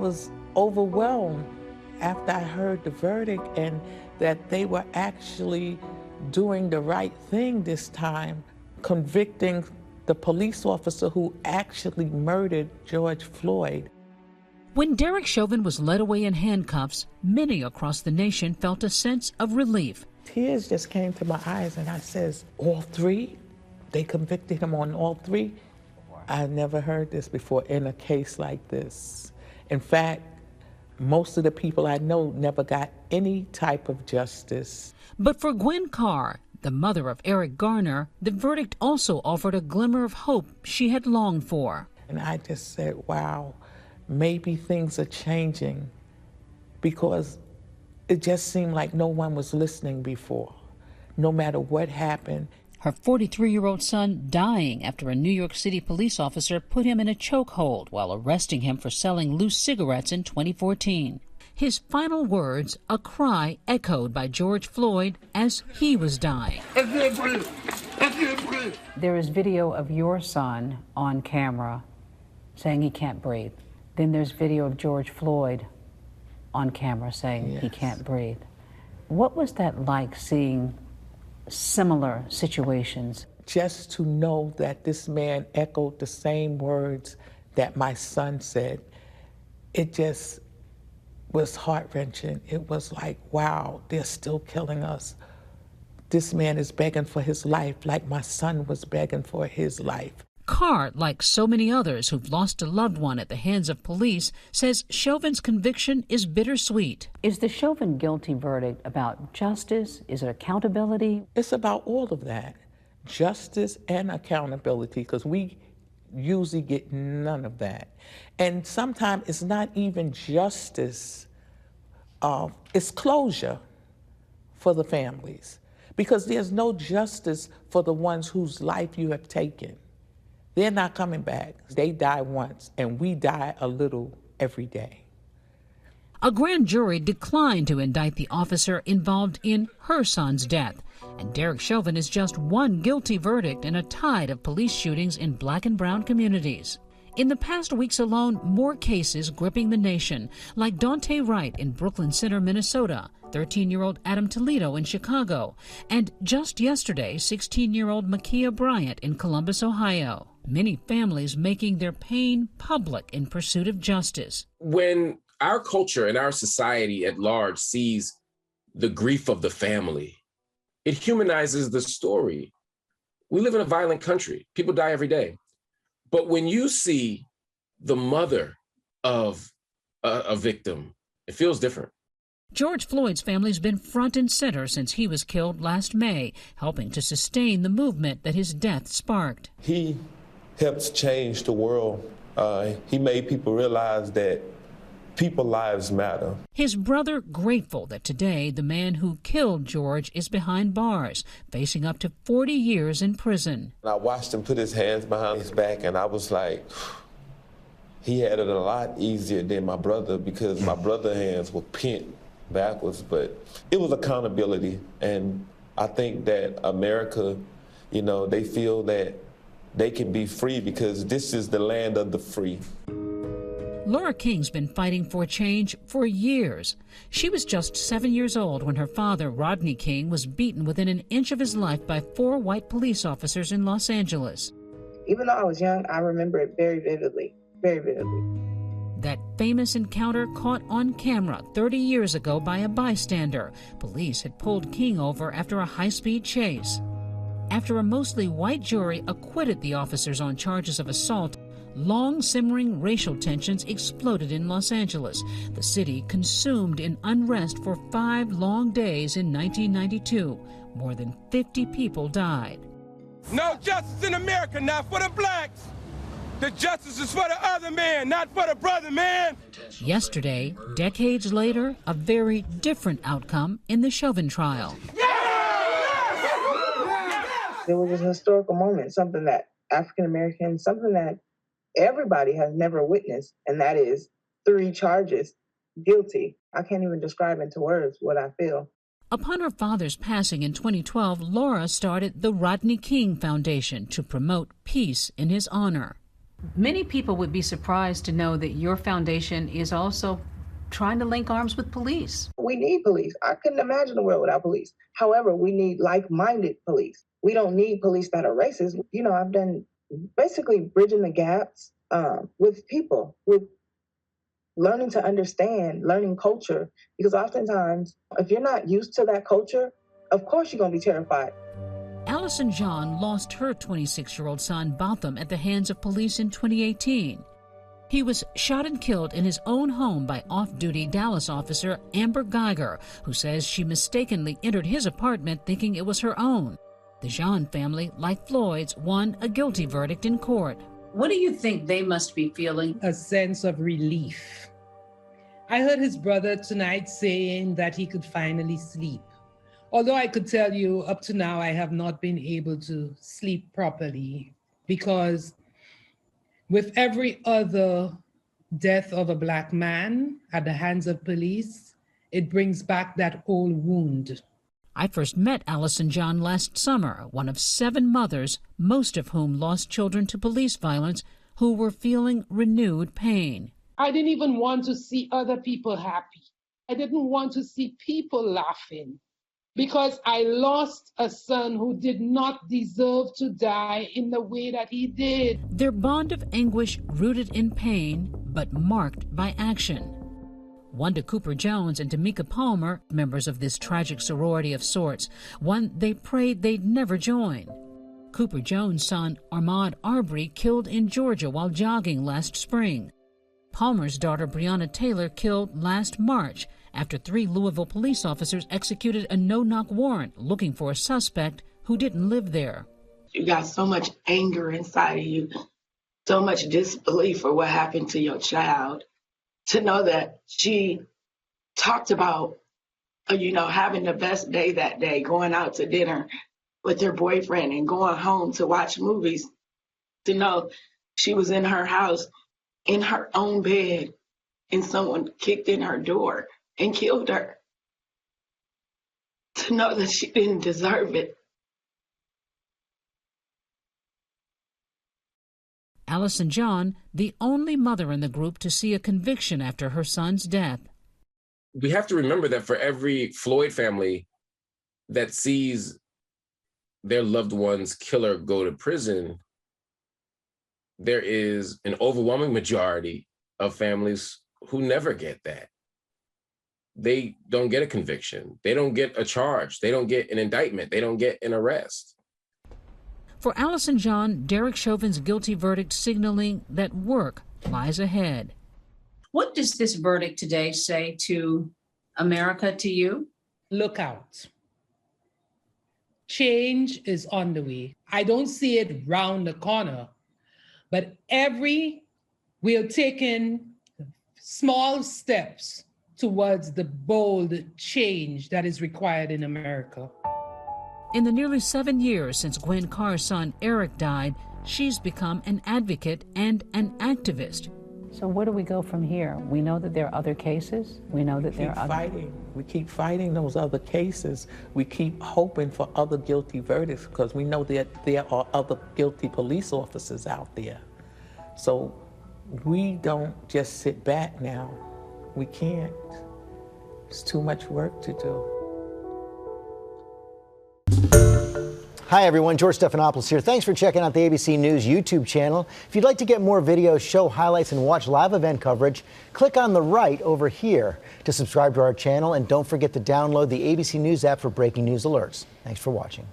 was overwhelmed after I heard the verdict and that they were actually doing the right thing this time, convicting the police officer who actually murdered George Floyd. When Derek Chauvin was led away in handcuffs, many across the nation felt a sense of relief. Tears just came to my eyes and I says, all three? They convicted him on all three? I never heard this before in a case like this. In fact, most of the people I know never got any type of justice. But for Gwen Carr, the mother of Eric Garner, the verdict also offered a glimmer of hope she had longed for. And I just said, wow, maybe things are changing, because it just seemed like no one was listening before, no matter what happened. Her 43-year-old son dying after a New York City police officer put him in a chokehold while arresting him for selling loose cigarettes in 2014. His final words, a cry echoed by George Floyd as he was dying. I can't breathe. I can't breathe. There is video of your son on camera saying he can't breathe. Then there's video of George Floyd on camera saying he can't breathe. What was that like, seeing similar situations? Just to know that this man echoed the same words that my son said, it just was heart-wrenching. It was like, wow, they're still killing us. This man is begging for his life like my son was begging for his life. Carr, like so many others who've lost a loved one at the hands of police, says Chauvin's conviction is bittersweet. Is the Chauvin guilty verdict about justice? Is it accountability? It's about all of that, justice and accountability, because we usually get none of that. And sometimes it's not even justice, it's closure for the families, because there's no justice for the ones whose life you have taken. They're not coming back. They die once, and we die a little every day. A grand jury declined to indict the officer involved in her son's death, and Derek Chauvin is just one guilty verdict in a tide of police shootings in Black and brown communities. In the past weeks alone, more cases gripping the nation, like Dante Wright in Brooklyn Center, Minnesota, 13-year-old Adam Toledo in Chicago, and just yesterday, 16-year-old Makia Bryant in Columbus, Ohio. Many families making their pain public in pursuit of justice. When our culture and our society at large sees the grief of the family, it humanizes the story. We live in a violent country. People die every day. But when you see the mother of a victim, it feels different. George Floyd's family's been front and center since he was killed last May, helping to sustain the movement that his death sparked. He helped change the world. He made people realize that people's lives matter. His brother grateful that today the man who killed George is behind bars, facing up to 40 years in prison. I watched him put his hands behind his back, and I was like, he had it a lot easier than my brother, because my brother's hands were bent backwards. But it was accountability, and I think that America, they feel that they can be free because this is the land of the free. Laura King's been fighting for change for years. She was just 7 years old when her father, Rodney King, was beaten within an inch of his life by 4 white police officers in Los Angeles. Even though I was young, I remember it very vividly, very vividly. That famous encounter caught on camera 30 years ago by a bystander. Police had pulled King over after a high-speed chase. After a mostly white jury acquitted the officers on charges of assault, long-simmering racial tensions exploded in Los Angeles, the city consumed in unrest for 5 long days in 1992. More than 50 people died. No justice in America, not for the blacks. The justice is for the other man, not for the brother man. Yesterday, decades later, a very different outcome in the Chauvin trial. It was a historical moment, something that African Americans, something that everybody has never witnessed, and that is 3 charges, guilty. I can't even describe into words what I feel. Upon her father's passing in 2012, Laura started the Rodney King Foundation to promote peace in his honor. Many people would be surprised to know that your foundation is also trying to link arms with police. We need police. I couldn't imagine a world without police. However, we need like-minded police. We don't need police that are racist. You know, I've done basically bridging the gaps with people, with learning to understand, learning culture, because oftentimes, if you're not used to that culture, of course you're going to be terrified. Allison Jean lost her 26-year-old son, Botham, at the hands of police in 2018. He was shot and killed in his own home by off-duty Dallas officer Amber Geiger, who says she mistakenly entered his apartment thinking it was her own. The Jean family, like Floyd's, won a guilty verdict in court. What do you think they must be feeling? A sense of relief. I heard his brother tonight saying that he could finally sleep. Although I could tell you up to now, I have not been able to sleep properly because with every other death of a Black man at the hands of police, it brings back that old wound. I first met Allison Jean last summer, one of 7 mothers, most of whom lost children to police violence, who were feeling renewed pain. I didn't even want to see other people happy. I didn't want to see people laughing because I lost a son who did not deserve to die in the way that he did. Their bond of anguish rooted in pain, but marked by action. Wanda Cooper Jones and Tamika Palmer, members of this tragic sorority of sorts, one they prayed they'd never join. Cooper Jones' son, Ahmaud Arbery, killed in Georgia while jogging last spring. Palmer's daughter, Breonna Taylor, killed last March after 3 Louisville police officers executed a no-knock warrant looking for a suspect who didn't live there. You got so much anger inside of you, so much disbelief for what happened to your child. To know that she talked about, having the best day that day, going out to dinner with her boyfriend and going home to watch movies. To know she was in her house, in her own bed, and someone kicked in her door and killed her. To know that she didn't deserve it. Allison Jean, the only mother in the group to see a conviction after her son's death. We have to remember that for every Floyd family that sees their loved one's killer go to prison, there is an overwhelming majority of families who never get that. They don't get a conviction. They don't get a charge. They don't get an indictment. They don't get an arrest. For Allison Jean, Derek Chauvin's guilty verdict signaling that work lies ahead. What does this verdict today say to America, to you? Look out. Change is on the way. I don't see it round the corner, but we're taking small steps towards the bold change that is required in America. In the nearly 7 years since Gwen Carr's son Eric died, she's become an advocate and an activist. So where do we go from here? We know that there are other cases. We know that there are other... We keep fighting those other cases. We keep hoping for other guilty verdicts because we know that there are other guilty police officers out there. So we don't just sit back now. We can't. There's too much work to do. Hi everyone, George Stephanopoulos here. Thanks for checking out the ABC News YouTube channel. If you'd like to get more videos, show highlights, and watch live event coverage, click on the right over here to subscribe to our channel, and don't forget to download the ABC News app for breaking news alerts. Thanks for watching.